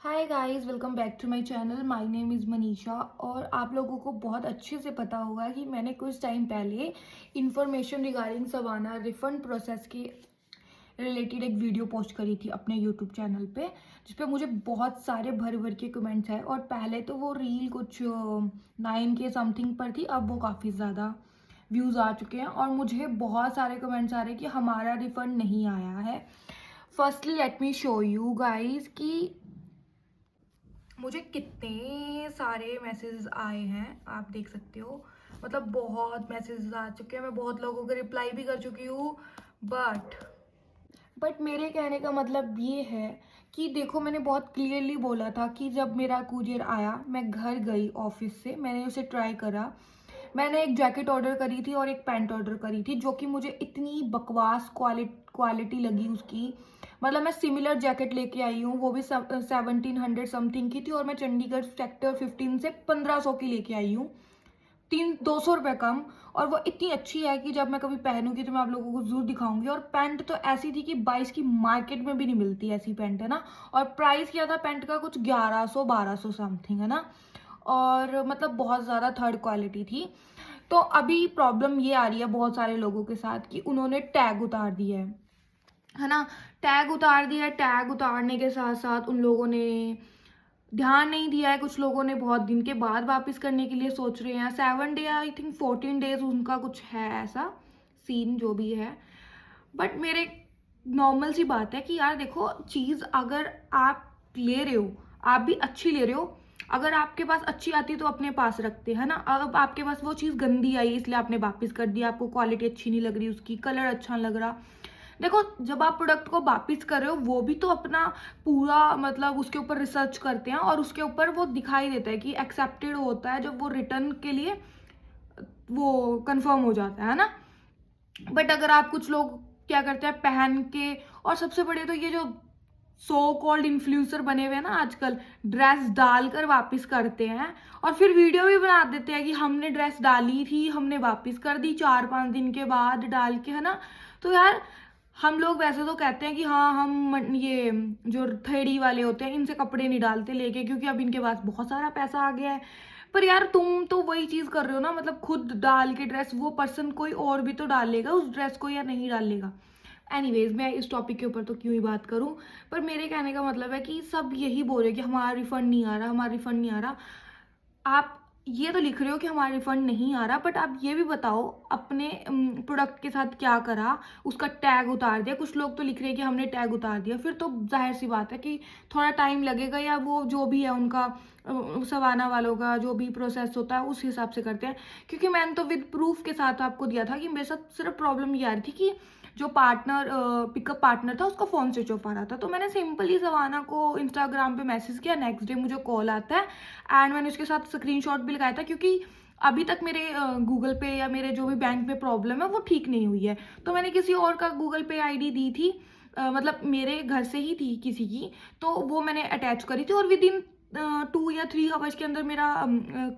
Hi guys, welcome back to my channel. My name is Manisha. और आप लोगों को बहुत अच्छे से पता होगा कि मैंने कुछ टाइम पहले information regarding Savana refund process के रिलेटेड एक वीडियो पोस्ट करी थी अपने यूट्यूब चैनल पे, जिस पे मुझे बहुत सारे भर भर के कमेंट्स आए। और पहले तो वो रील कुछ 9 के समथिंग पर थी, अब वो काफ़ी ज़्यादा व्यूज़ आ चुके हैं और मुझे बहुत सारे कमेंट्स आ रहे हैं कि हमारा रिफंड नहीं आया है। Firstly let me show you guys कि मुझे कितने सारे मैसेजेस आए हैं, आप देख सकते हो। मतलब बहुत मैसेजेस आ चुके हैं, मैं बहुत लोगों को रिप्लाई भी कर चुकी हूँ। बट मेरे कहने का मतलब ये है कि देखो, मैंने बहुत क्लियरली बोला था कि जब मेरा कुरियर आया, मैं घर गई ऑफिस से, मैंने उसे ट्राई करा। मैंने एक जैकेट ऑर्डर करी थी और एक पैंट ऑर्डर करी थी, जो कि मुझे इतनी बकवास क्वालिटी लगी उसकी। मतलब मैं सिमिलर जैकेट लेके आई हूँ, वो भी 1700 समथिंग की थी, और मैं चंडीगढ़ सेक्टर 15 से 1500 की लेके आई हूँ, 200 रुपये कम। और वो इतनी अच्छी है कि जब मैं कभी पहनूंगी तो मैं आप लोगों को जरूर दिखाऊंगी। और पैंट तो ऐसी थी कि 22 की मार्केट में भी नहीं मिलती ऐसी पैंट, है ना। और प्राइस क्या था पैंट का, कुछ 1100-1200 समथिंग, है ना। और मतलब बहुत ज़्यादा थर्ड क्वालिटी थी। तो अभी प्रॉब्लम ये आ रही है बहुत सारे लोगों के साथ कि उन्होंने टैग उतार दिया है ना। टैग उतार दिया है, टैग उतारने के साथ साथ उन लोगों ने ध्यान नहीं दिया है। कुछ लोगों ने बहुत दिन के बाद वापस करने के लिए सोच रहे हैं, 7 डे आई थिंक 14 डेज उनका कुछ है ऐसा सीन जो भी है। बट मेरे नॉर्मल सी बात है कि यार देखो, चीज़ अगर आप ले रहे हो, आप भी अच्छी ले रहे हो। अगर आपके पास अच्छी आती तो अपने पास रखते, है ना। अब आपके पास वो चीज़ गंदी आई इसलिए आपने वापस कर दिया, आपको क्वालिटी अच्छी नहीं लग रही, उसकी कलर अच्छा नहीं लग रहा। देखो, जब आप प्रोडक्ट को वापिस कर रहे हो, वो भी तो अपना पूरा मतलब उसके ऊपर रिसर्च करते हैं और उसके ऊपर वो दिखाई देता है कि एक्सेप्टेड होता है जब वो रिटर्न के लिए वो कंफर्म हो जाता है ना। बट अगर आप, कुछ लोग क्या करते हैं पहन के, और सबसे बड़े तो ये जो सो कॉल्ड इन्फ्लुएंसर बने हुए हैं ना आजकल, ड्रेस डालकर वापस करते हैं और फिर वीडियो भी बना देते हैं कि हमने ड्रेस डाली थी, हमने वापस कर दी 4-5 दिन के बाद डाल के, है ना। तो यार, हम लोग वैसे तो कहते हैं कि हाँ, हम ये जो थेड़ी वाले होते हैं इनसे कपड़े नहीं डालते लेके, क्योंकि अब इनके पास बहुत सारा पैसा आ गया है। पर यार, तुम तो वही चीज कर रहे हो ना, मतलब खुद डाल के ड्रेस, वो पर्सन कोई और भी तो डालेगा उस ड्रेस को या नहीं डालेगा। एनीवेज, मैं इस टॉपिक के ऊपर तो क्यों ही बात करूं। पर मेरे कहने का मतलब है कि सब यही बोल रहे कि हमारा रिफंड नहीं आ रहा, हमारा रिफंड नहीं आ रहा। आप ये तो लिख रहे हो कि हमारा रिफंड नहीं आ रहा, बट आप ये भी बताओ अपने प्रोडक्ट के साथ क्या करा, उसका टैग उतार दिया। कुछ लोग तो लिख रहे हैं कि हमने टैग उतार दिया, फिर तो जाहिर सी बात है कि थोड़ा टाइम लगेगा, या वो जो भी है उनका सवाना वालों का जो भी प्रोसेस होता है उस हिसाब से करते हैं। क्योंकि मैंने तो विद प्रूफ के साथ आपको दिया था कि मेरे साथ सिर्फ प्रॉब्लम ये आ रही थी कि जो पार्टनर पिकअप पार्टनर था उसका फ़ोन स्विच ऑफ आ रहा था। तो मैंने सिंपली सवाना को इंस्टाग्राम पे मैसेज किया, नेक्स्ट डे मुझे कॉल आता है एंड मैंने उसके साथ स्क्रीनशॉट भी लगाया था, क्योंकि अभी तक मेरे गूगल पे या मेरे जो भी बैंक में प्रॉब्लम है वो ठीक नहीं हुई है। तो मैंने किसी और का गूगल पे आईडी दी थी, मतलब मेरे घर से ही थी किसी की, तो वो मैंने अटैच करी थी और विद इन 2 या 3 आवर्स के अंदर मेरा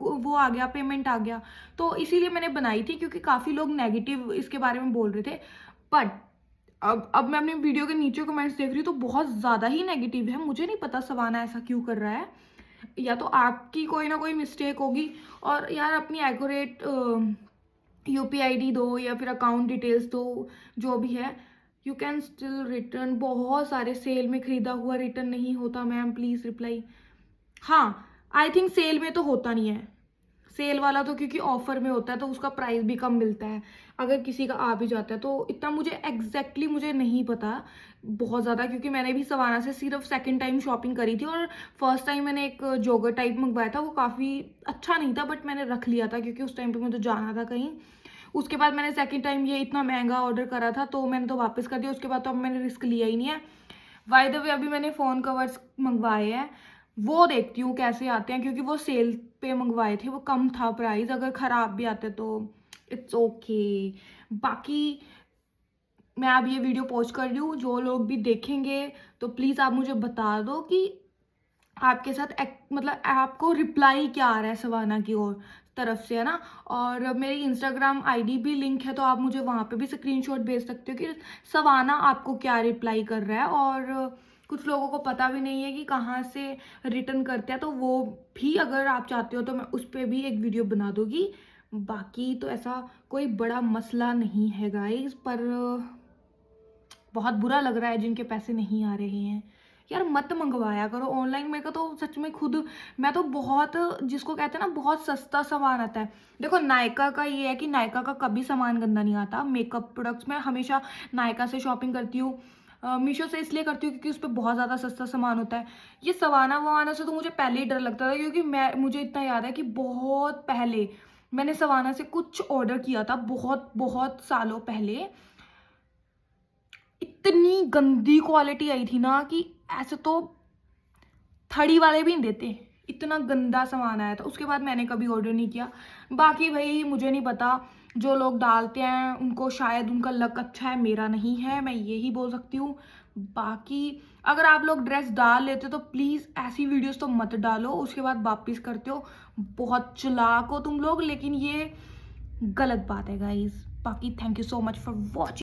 वो आ गया, पेमेंट आ गया। तो इसीलिए मैंने बनाई थी, क्योंकि काफ़ी लोग नेगेटिव इसके बारे में बोल रहे थे। बट अब मैं अपनी वीडियो के नीचे कमेंट्स देख रही हूँ तो बहुत ज़्यादा ही नेगेटिव है। मुझे नहीं पता सवाना ऐसा क्यों कर रहा है, या तो आपकी कोई ना कोई मिस्टेक होगी। और यार, अपनी एक्यूरेट UPI ID दो या फिर अकाउंट डिटेल्स दो, जो भी है। यू कैन स्टिल रिटर्न, बहुत सारे सेल में खरीदा हुआ रिटर्न नहीं होता मैम, प्लीज़ रिप्लाई। हाँ, आई थिंक सेल में तो होता नहीं है। सेल वाला तो क्योंकि ऑफर में होता है तो उसका प्राइस भी कम मिलता है, अगर किसी का आ भी जाता है तो। इतना मुझे एग्जैक्टली मुझे नहीं पता बहुत ज़्यादा, क्योंकि मैंने भी सवाना से सिर्फ सेकंड टाइम शॉपिंग करी थी। और फर्स्ट टाइम मैंने एक जोगर टाइप मंगवाया था, वो काफ़ी अच्छा नहीं था, बट मैंने रख लिया था क्योंकि उस टाइम पे मुझे जाना था कहीं। उसके बाद मैंने सेकंड टाइम ये इतना महंगा ऑर्डर करा था तो मैंने तो वापस कर दिया। उसके बाद तो अब मैंने रिस्क लिया ही नहीं है। बाय द वे, अभी मैंने फ़ोन कवर्स मंगवाए हैं, वो देखती हूँ कैसे आते हैं, क्योंकि वो सेल पे मंगवाए थे, वो कम था प्राइस। अगर ख़राब भी आते तो इट्स ओके। बाकी मैं अब ये वीडियो पोस्ट कर रही हूँ, जो लोग भी देखेंगे तो प्लीज़ आप मुझे बता दो कि आपके साथ मतलब आपको रिप्लाई क्या आ रहा है सवाना की ओर तरफ से, है ना। और मेरी इंस्टाग्राम आईडी भी लिंक है, तो आप मुझे वहाँ पे भी स्क्रीनशॉट भेज सकते हो कि सवाना आपको क्या रिप्लाई कर रहा है। और कुछ लोगों को पता भी नहीं है कि कहाँ से रिटर्न करते हैं, तो वो भी अगर आप चाहते हो तो मैं उस पर भी एक वीडियो बना दूँगी। बाकी तो ऐसा कोई बड़ा मसला नहीं है गाइस, पर बहुत बुरा लग रहा है जिनके पैसे नहीं आ रहे हैं। यार मत मंगवाया करो ऑनलाइन। मेरे को तो सच में खुद, मैं तो बहुत, जिसको कहते हैं ना बहुत सस्ता सामान आता है। देखो नायका का ये है कि नायका का कभी सामान गंदा नहीं आता। मेकअप प्रोडक्ट्स मैं हमेशा नायका से शॉपिंग करती हूँ। मीशो से इसलिए करती हूँ क्योंकि उस पर बहुत ज़्यादा सस्ता सामान होता है। ये सवाना ववाना से तो मुझे पहले ही डर लगता था, क्योंकि मुझे इतना याद है कि बहुत पहले मैंने सवाना से कुछ ऑर्डर किया था, बहुत बहुत सालों पहले। इतनी गंदी क्वालिटी आई थी ना कि ऐसे तो थड़ी वाले भी नहीं देते, इतना गंदा सामान आया था। उसके बाद मैंने कभी ऑर्डर नहीं किया। बाकी भाई मुझे नहीं पता, जो लोग डालते हैं उनको शायद उनका लक अच्छा है, मेरा नहीं है, मैं यही बोल सकती हूँ। बाकी अगर आप लोग ड्रेस डाल लेते हो तो प्लीज़ ऐसी वीडियोस तो मत डालो, उसके बाद वापस करते हो। बहुत चालाक हो तुम लोग, लेकिन ये गलत बात है गाइज। बाकी thank you so much for watching.